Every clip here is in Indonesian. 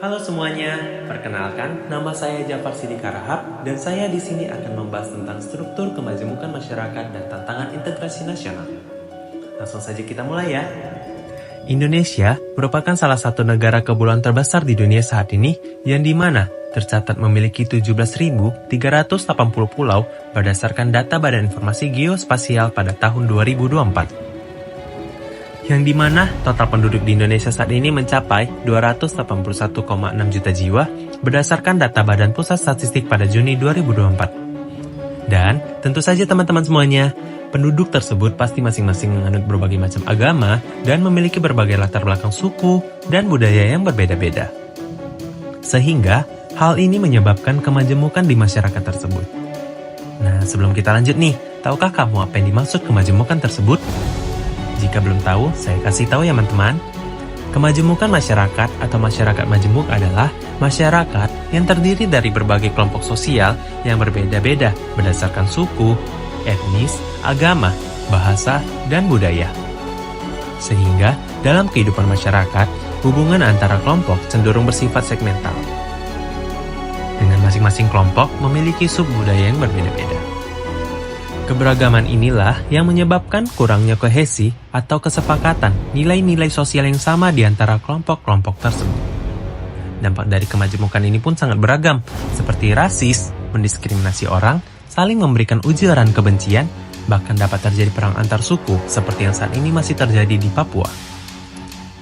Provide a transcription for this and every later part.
Halo semuanya, perkenalkan nama saya Jafar Sidika Rahab dan saya di sini akan membahas tentang struktur kemajemukan masyarakat dan tantangan integrasi nasional. Langsung saja kita mulai ya. Indonesia merupakan salah satu negara kepulauan terbesar di dunia saat ini yang dimana tercatat memiliki 17.380 pulau berdasarkan data Badan Informasi Geospasial pada tahun 2024. Yang dimana total penduduk di Indonesia saat ini mencapai 281,6 juta jiwa berdasarkan data Badan Pusat Statistik pada Juni 2024. Dan tentu saja teman-teman semuanya, penduduk tersebut pasti masing-masing menganut berbagai macam agama dan memiliki berbagai latar belakang suku dan budaya yang berbeda-beda. Sehingga hal ini menyebabkan kemajemukan di masyarakat tersebut. Nah, sebelum kita lanjut nih, tahukah kamu apa yang dimaksud kemajemukan tersebut? Jika belum tahu, saya kasih tahu ya teman-teman. Kemajemukan masyarakat atau masyarakat majemuk adalah masyarakat yang terdiri dari berbagai kelompok sosial yang berbeda-beda berdasarkan suku, etnis, agama, bahasa, dan budaya. Sehingga dalam kehidupan masyarakat, hubungan antara kelompok cenderung bersifat segmental. Dengan masing-masing kelompok memiliki subbudaya yang berbeda-beda. Keberagaman inilah yang menyebabkan kurangnya kohesi atau kesepakatan nilai-nilai sosial yang sama di antara kelompok-kelompok tersebut. Dampak dari kemajemukan ini pun sangat beragam, seperti rasis, mendiskriminasi orang, saling memberikan ujaran kebencian, bahkan dapat terjadi perang antar suku seperti yang saat ini masih terjadi di Papua.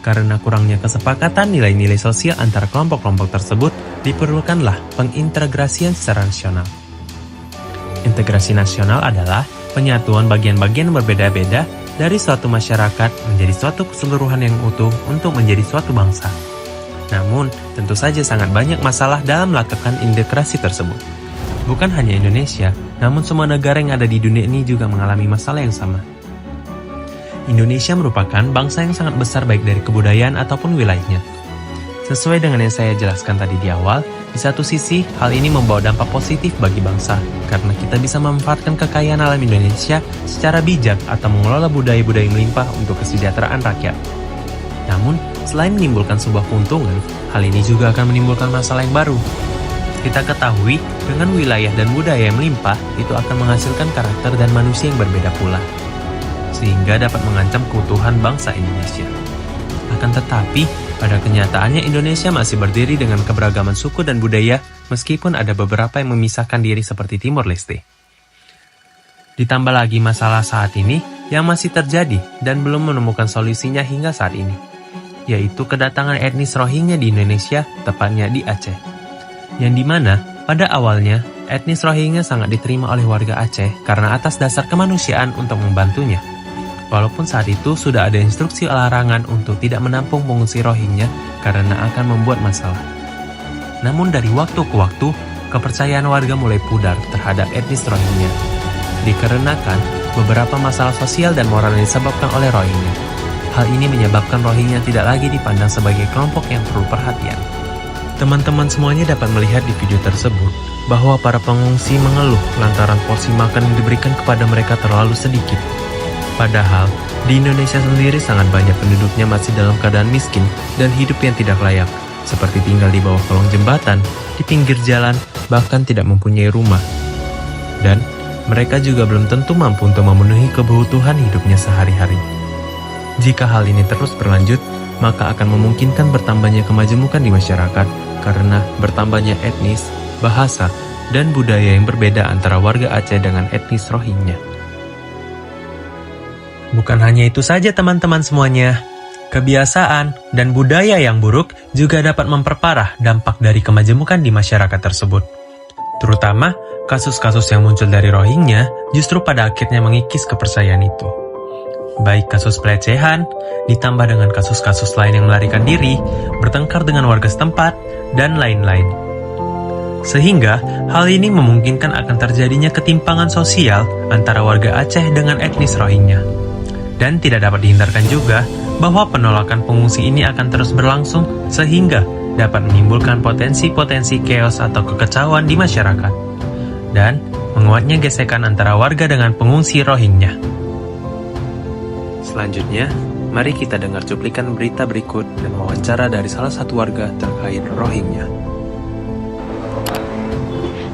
Karena kurangnya kesepakatan nilai-nilai sosial antara kelompok-kelompok tersebut, diperlukanlah pengintegrasian secara nasional. Integrasi nasional adalah penyatuan bagian-bagian berbeda-beda dari suatu masyarakat menjadi suatu keseluruhan yang utuh untuk menjadi suatu bangsa. Namun, tentu saja sangat banyak masalah dalam melakukan integrasi tersebut. Bukan hanya Indonesia, namun semua negara yang ada di dunia ini juga mengalami masalah yang sama. Indonesia merupakan bangsa yang sangat besar baik dari kebudayaan ataupun wilayahnya. Sesuai dengan yang saya jelaskan tadi di awal, di satu sisi, hal ini membawa dampak positif bagi bangsa, karena kita bisa memanfaatkan kekayaan alam Indonesia secara bijak atau mengelola budaya-budaya yang melimpah untuk kesejahteraan rakyat. Namun, selain menimbulkan sebuah keuntungan, hal ini juga akan menimbulkan masalah yang baru. Kita ketahui, dengan wilayah dan budaya yang melimpah, itu akan menghasilkan karakter dan manusia yang berbeda pula, sehingga dapat mengancam keutuhan bangsa Indonesia. Akan tetapi, pada kenyataannya Indonesia masih berdiri dengan keberagaman suku dan budaya meskipun ada beberapa yang memisahkan diri seperti Timor Leste. Ditambah lagi masalah saat ini yang masih terjadi dan belum menemukan solusinya hingga saat ini, yaitu kedatangan etnis Rohingya di Indonesia, tepatnya di Aceh. Yang dimana pada awalnya etnis Rohingya sangat diterima oleh warga Aceh karena atas dasar kemanusiaan untuk membantunya. Walaupun saat itu sudah ada instruksi larangan untuk tidak menampung pengungsi Rohingya karena akan membuat masalah. Namun dari waktu ke waktu, kepercayaan warga mulai pudar terhadap etnis Rohingya. Dikarenakan beberapa masalah sosial dan moral yang disebabkan oleh Rohingya. Hal ini menyebabkan Rohingya tidak lagi dipandang sebagai kelompok yang perlu perhatian. Teman-teman semuanya dapat melihat di video tersebut bahwa para pengungsi mengeluh lantaran porsi makan yang diberikan kepada mereka terlalu sedikit. Padahal, di Indonesia sendiri sangat banyak penduduknya masih dalam keadaan miskin dan hidup yang tidak layak, seperti tinggal di bawah kolong jembatan, di pinggir jalan, bahkan tidak mempunyai rumah. Dan mereka juga belum tentu mampu untuk memenuhi kebutuhan hidupnya sehari-hari. Jika hal ini terus berlanjut, maka akan memungkinkan bertambahnya kemajemukan di masyarakat karena bertambahnya etnis, bahasa, dan budaya yang berbeda antara warga Aceh dengan etnis Rohingya. Bukan hanya itu saja teman-teman semuanya, kebiasaan dan budaya yang buruk juga dapat memperparah dampak dari kemajemukan di masyarakat tersebut. Terutama, kasus-kasus yang muncul dari Rohingya justru pada akhirnya mengikis kepercayaan itu. Baik kasus pelecehan, ditambah dengan kasus-kasus lain yang melarikan diri, bertengkar dengan warga setempat, dan lain-lain. Sehingga, hal ini memungkinkan akan terjadinya ketimpangan sosial antara warga Aceh dengan etnis Rohingya. Dan tidak dapat dihindarkan juga bahwa penolakan pengungsi ini akan terus berlangsung sehingga dapat menimbulkan potensi-potensi chaos atau kekacauan di masyarakat. Dan menguatnya gesekan antara warga dengan pengungsi Rohingya. Selanjutnya, Mari kita dengar cuplikan berita berikut dan wawancara dari salah satu warga terkait Rohingya.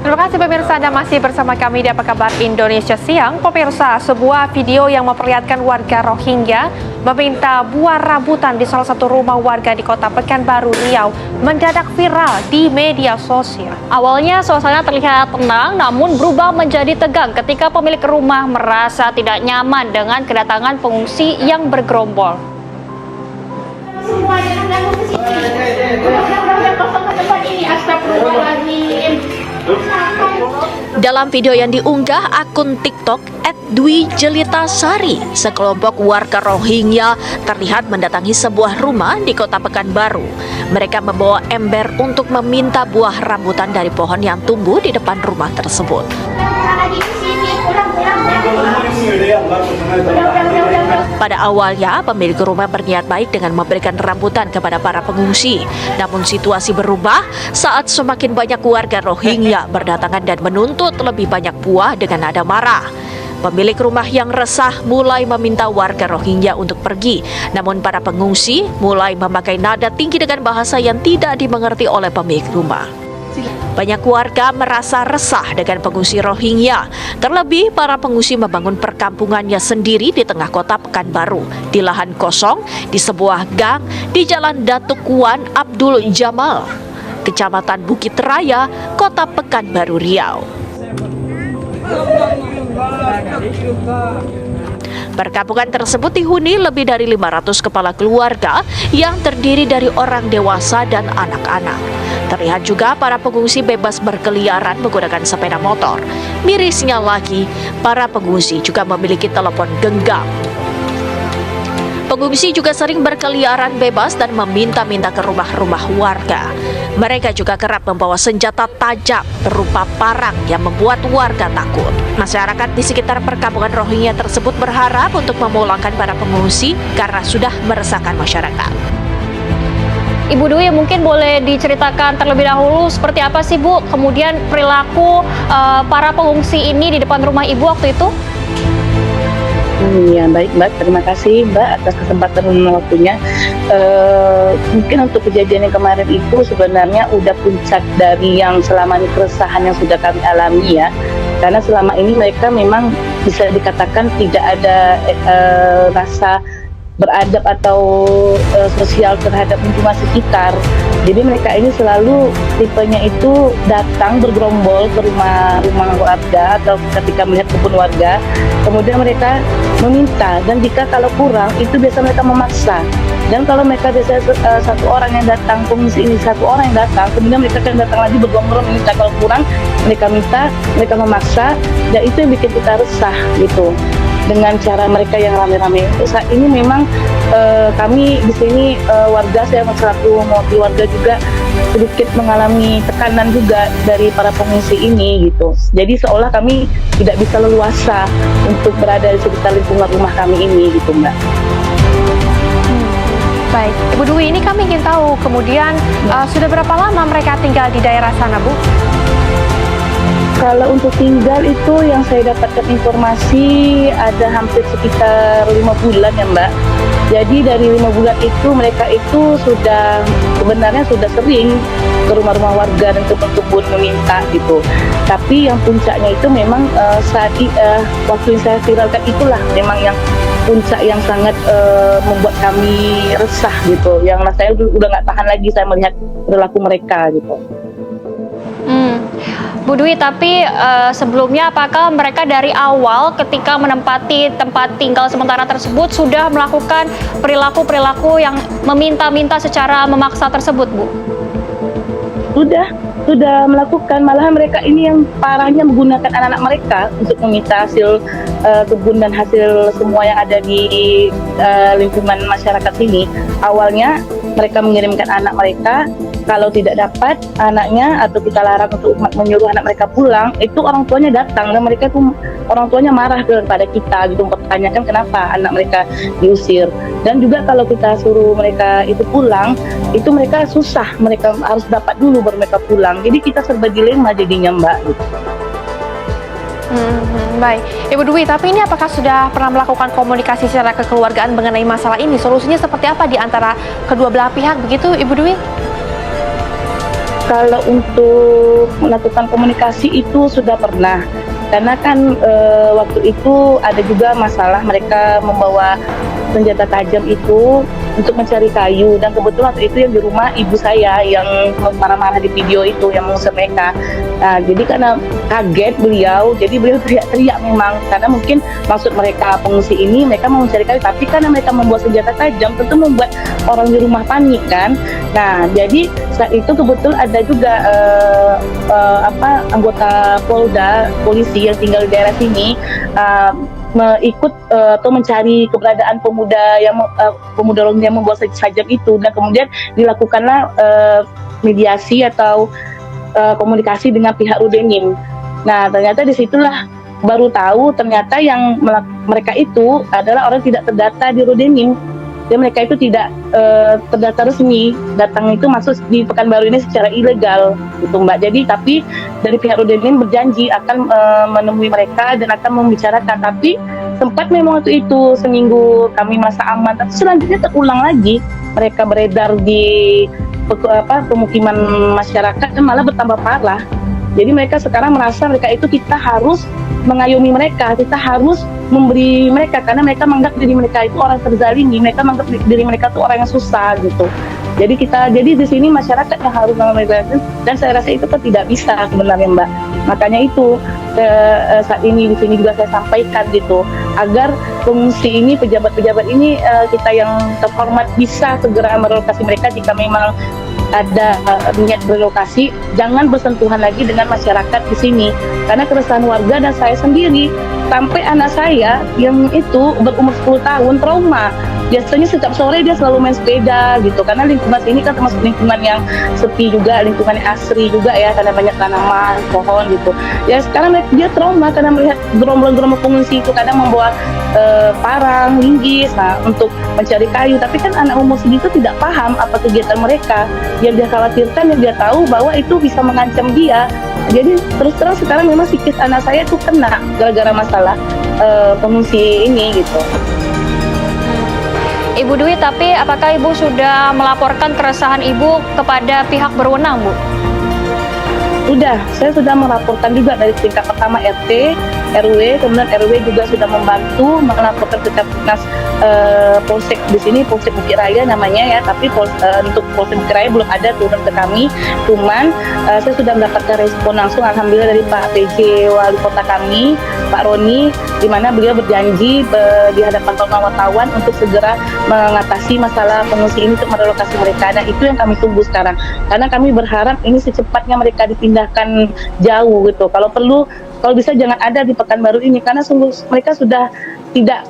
Terima kasih pemirsa, Anda masih bersama kami di Apa Kabar Indonesia Siang. Pemirsa, sebuah video yang memperlihatkan warga Rohingya meminta buah rambutan di salah satu rumah warga di kota Pekanbaru, Riau mendadak viral di media sosial. Awalnya suasana terlihat tenang, namun berubah menjadi tegang ketika pemilik rumah merasa tidak nyaman dengan kedatangan pengungsi yang bergerombol. Semua jangan ganggu ke sini. Udah kosong ke tempat ini. Astagfirullahaladzim. Dalam video yang diunggah akun TikTok @dwi_jelita_sari, sekelompok warga Rohingya terlihat mendatangi sebuah rumah di kota Pekanbaru. Mereka membawa ember untuk meminta buah rambutan dari pohon yang tumbuh di depan rumah tersebut. Lagi ke sini. Pulang. Pada awalnya, pemilik rumah berniat baik dengan memberikan rambutan kepada para pengungsi. Namun situasi berubah saat semakin banyak warga Rohingya berdatangan dan menuntut lebih banyak buah dengan nada marah. Pemilik rumah yang resah mulai meminta warga Rohingya untuk pergi. Namun para pengungsi mulai memakai nada tinggi dengan bahasa yang tidak dimengerti oleh pemilik rumah. Banyak warga merasa resah dengan pengungsi Rohingya. Terlebih, para pengungsi membangun perkampungannya sendiri di tengah kota Pekanbaru, di lahan kosong, di sebuah gang, di Jalan Datuk Wan Abdul Jamal, Kecamatan Bukit Raya, Kota Pekanbaru, Riau. Perkampungan tersebut dihuni lebih dari 500 kepala keluarga yang terdiri dari orang dewasa dan anak-anak. Terlihat juga para pengungsi bebas berkeliaran menggunakan sepeda motor. Mirisnya lagi, para pengungsi juga memiliki telepon genggam. Pengungsi juga sering berkeliaran bebas dan meminta-minta ke rumah-rumah warga. Mereka juga kerap membawa senjata tajam berupa parang yang membuat warga takut. Masyarakat di sekitar perkampungan Rohingya tersebut berharap untuk memulangkan para pengungsi karena sudah meresahkan masyarakat. Ibu Dwi, mungkin boleh diceritakan terlebih dahulu seperti apa sih Bu kemudian perilaku para pengungsi ini di depan rumah Ibu waktu itu? Ya, baik Mbak, terima kasih Mbak atas kesempatan dan waktunya. Mungkin untuk kejadian yang kemarin itu sebenarnya udah puncak dari yang selama ini keresahan yang sudah kami alami ya. Karena selama ini mereka memang bisa dikatakan tidak ada rasa beradab atau sosial terhadap lingkungan sekitar. Jadi mereka ini selalu tipenya itu datang bergerombol ke rumah warga atau ketika melihat kebun warga, kemudian mereka meminta, dan jika kalau kurang itu biasa mereka memaksa. Dan kalau mereka biasa satu orang yang datang, pengungsi ini satu orang yang datang, kemudian mereka akan datang lagi bergerombol meminta, kalau kurang mereka minta, mereka memaksa, dan itu yang bikin kita resah gitu dengan cara mereka yang rame-rame. Saat ini memang kami di sini warga, saya selaku mewakili warga juga sedikit mengalami tekanan juga dari para pengungsi ini gitu. Jadi seolah kami tidak bisa leluasa untuk berada di sekitar lingkungan rumah kami ini gitu Mbak. Baik, Ibu Dwi, ini kami ingin tahu kemudian sudah berapa lama mereka tinggal di daerah sana Bu? Kalau untuk tinggal itu yang saya dapatkan informasi ada hampir sekitar 5 bulan ya Mbak. Jadi dari 5 bulan itu mereka itu sudah sebenarnya sudah sering ke rumah-rumah warga dan kebun-kebun meminta gitu. Tapi yang puncaknya itu memang waktu yang saya viralkan itulah memang yang puncak yang sangat membuat kami resah gitu. Yang saya udah nggak tahan lagi saya melihat perilaku mereka gitu. Bu Dwi, tapi sebelumnya apakah mereka dari awal ketika menempati tempat tinggal sementara tersebut sudah melakukan perilaku-perilaku yang meminta-minta secara memaksa tersebut, Bu? Sudah melakukan, malahan mereka ini yang parahnya menggunakan anak-anak mereka untuk meminta hasil kebun dan hasil semua yang ada di lingkungan masyarakat ini. Awalnya mereka mengirimkan anak mereka, kalau tidak dapat anaknya atau kita larang untuk menyuruh anak mereka pulang, itu orang tuanya datang dan mereka itu orang tuanya marah kepada kita gitu, mempertanyakan kenapa anak mereka diusir. Dan juga kalau kita suruh mereka itu pulang, itu mereka susah, mereka harus dapat dulu baru mereka pulang. Jadi kita serba dilema jadinya Mbak gitu. Baik, Ibu Dwi, tapi ini apakah sudah pernah melakukan komunikasi secara kekeluargaan mengenai masalah ini? Solusinya seperti apa di antara kedua belah pihak, begitu Ibu Dwi? Kalau untuk melakukan komunikasi itu sudah pernah, karena kan waktu itu ada juga masalah mereka membawa senjata tajam itu untuk mencari kayu, dan kebetulan waktu itu yang di rumah ibu saya yang marah-marah di video itu yang mengusir mereka. Nah, jadi karena kaget beliau, jadi beliau teriak-teriak memang, karena mungkin maksud mereka pengungsi ini mereka mau mencari kayu, tapi karena mereka membawa senjata tajam tentu membuat orang di rumah panik kan. Nah, jadi saat itu kebetulan ada juga anggota Polda, polisi yang tinggal di daerah sini ikut atau mencari keberadaan pemuda Rohingya yang membawa sajam itu, dan kemudian dilakukanlah mediasi atau komunikasi dengan pihak Rudenim. Nah, ternyata disitulah baru tahu ternyata yang mereka itu adalah orang tidak terdata di Rudenim. Dan mereka itu tidak terdata resmi, datang itu masuk di Pekanbaru ini secara ilegal, gitu Mbak. Jadi tapi dari pihak Rudenim berjanji akan menemui mereka dan akan membicarakan. Tapi sempat memang waktu itu seminggu kami merasa aman, tapi selanjutnya terulang lagi mereka beredar di pemukiman masyarakat dan malah bertambah parah. Jadi mereka sekarang merasa mereka itu kita harus mengayomi mereka, kita harus memberi mereka, karena mereka menganggap diri mereka itu orang terzalimi, mereka menganggap diri mereka itu orang yang susah gitu. Jadi di sini masyarakat yang harus mengayomi, dan saya rasa itu kan tidak bisa sebenarnya Mbak. Makanya itu saat ini di sini juga saya sampaikan gitu, agar pengungsi ini, pejabat-pejabat ini, kita yang terhormat bisa segera merelokasi mereka jika memang ada niat berlokasi, jangan bersentuhan lagi dengan masyarakat di sini, karena keresahan warga dan saya sendiri, sampai anak saya yang itu berumur 10 tahun trauma. Biasanya setiap sore dia selalu main sepeda gitu, karena lingkungan ini kan termasuk lingkungan yang sepi juga, lingkungan yang asri juga ya, karena banyak tanaman, pohon gitu. Ya sekarang dia trauma karena melihat gerombol-gerombol pengungsi itu kadang membawa parang, linggis, nah untuk mencari kayu. Tapi kan anak umur segitu tidak paham apa kegiatan mereka. Yang dia khawatirkan, yang dia tahu bahwa itu bisa mengancam dia. Jadi terus terang sekarang memang psikis anak saya itu kena gara-gara masalah pengungsi ini gitu. Ibu Dwi, tapi apakah Ibu sudah melaporkan keresahan Ibu kepada pihak berwenang, Bu? Saya sudah melaporkan juga dari tingkat pertama RT, RW, kemudian RW juga sudah membantu melaporkan ke Kapolres Polsek di sini, Polsek Bukit Raya namanya ya, tapi untuk Polsek Bukit Raya belum ada turun ke kami. Cuman saya sudah mendapatkan respon langsung alhamdulillah dari Pak PJ Wali Kota kami, Pak Roni, di mana beliau berjanji di hadapan kawan wartawan untuk segera mengatasi masalah pengungsi ini untuk merelokasi mereka. Nah, itu yang kami tunggu sekarang. Karena kami berharap ini secepatnya mereka dipindahkan jauh gitu. Kalau bisa jangan ada di Pekanbaru ini, karena sungguh mereka sudah tidak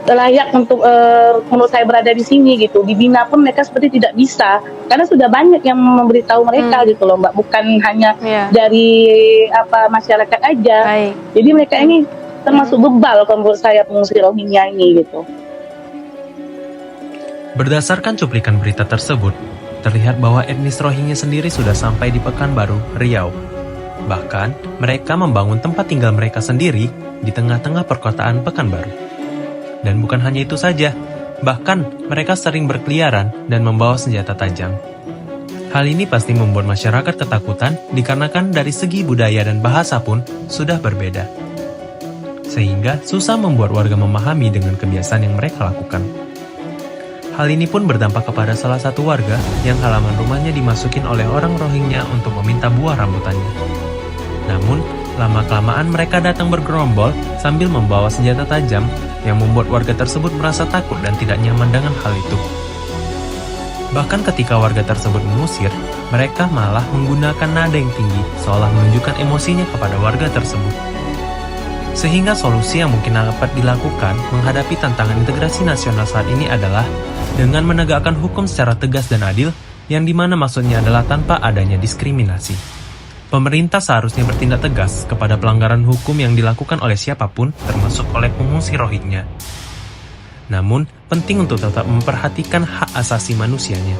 layak untuk menurut saya berada di sini gitu. Dibina pun mereka seperti tidak bisa, karena sudah banyak yang memberitahu mereka gitu loh Mbak, bukan hanya dari masyarakat aja. Baik. Jadi mereka ini termasuk bebal kalau menurut saya pengungsi Rohingya ini gitu. Berdasarkan cuplikan berita tersebut, terlihat bahwa etnis Rohingya sendiri sudah sampai di Pekanbaru, Riau. Bahkan, mereka membangun tempat tinggal mereka sendiri di tengah-tengah perkotaan Pekanbaru. Dan bukan hanya itu saja, bahkan mereka sering berkeliaran dan membawa senjata tajam. Hal ini pasti membuat masyarakat ketakutan dikarenakan dari segi budaya dan bahasa pun sudah berbeda. Sehingga susah membuat warga memahami dengan kebiasaan yang mereka lakukan. Hal ini pun berdampak kepada salah satu warga yang halaman rumahnya dimasukin oleh orang Rohingya untuk meminta buah rambutannya. Namun, lama-kelamaan mereka datang bergerombol sambil membawa senjata tajam yang membuat warga tersebut merasa takut dan tidak nyaman dengan hal itu. Bahkan ketika warga tersebut mengusir, mereka malah menggunakan nada yang tinggi seolah menunjukkan emosinya kepada warga tersebut. Sehingga solusi yang mungkin dapat dilakukan menghadapi tantangan integrasi nasional saat ini adalah dengan menegakkan hukum secara tegas dan adil, yang dimana maksudnya adalah tanpa adanya diskriminasi. Pemerintah seharusnya bertindak tegas kepada pelanggaran hukum yang dilakukan oleh siapapun, termasuk oleh pengungsi Rohingya. Namun, penting untuk tetap memperhatikan hak asasi manusianya.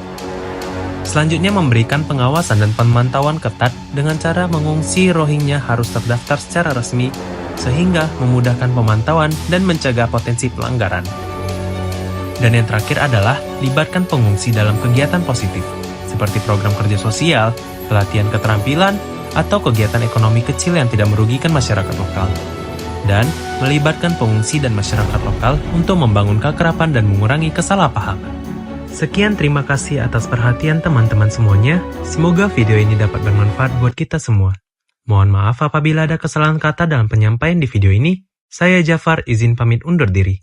Selanjutnya memberikan pengawasan dan pemantauan ketat dengan cara mengungsi Rohingya harus terdaftar secara resmi sehingga memudahkan pemantauan dan mencegah potensi pelanggaran. Dan yang terakhir adalah libatkan pengungsi dalam kegiatan positif, seperti program kerja sosial, pelatihan keterampilan, atau kegiatan ekonomi kecil yang tidak merugikan masyarakat lokal. Dan melibatkan pengungsi dan masyarakat lokal untuk membangun keakraban dan mengurangi kesalahpahaman. Sekian, terima kasih atas perhatian teman-teman semuanya. Semoga video ini dapat bermanfaat buat kita semua. Mohon maaf apabila ada kesalahan kata dalam penyampaian di video ini. Saya Jafar izin pamit undur diri.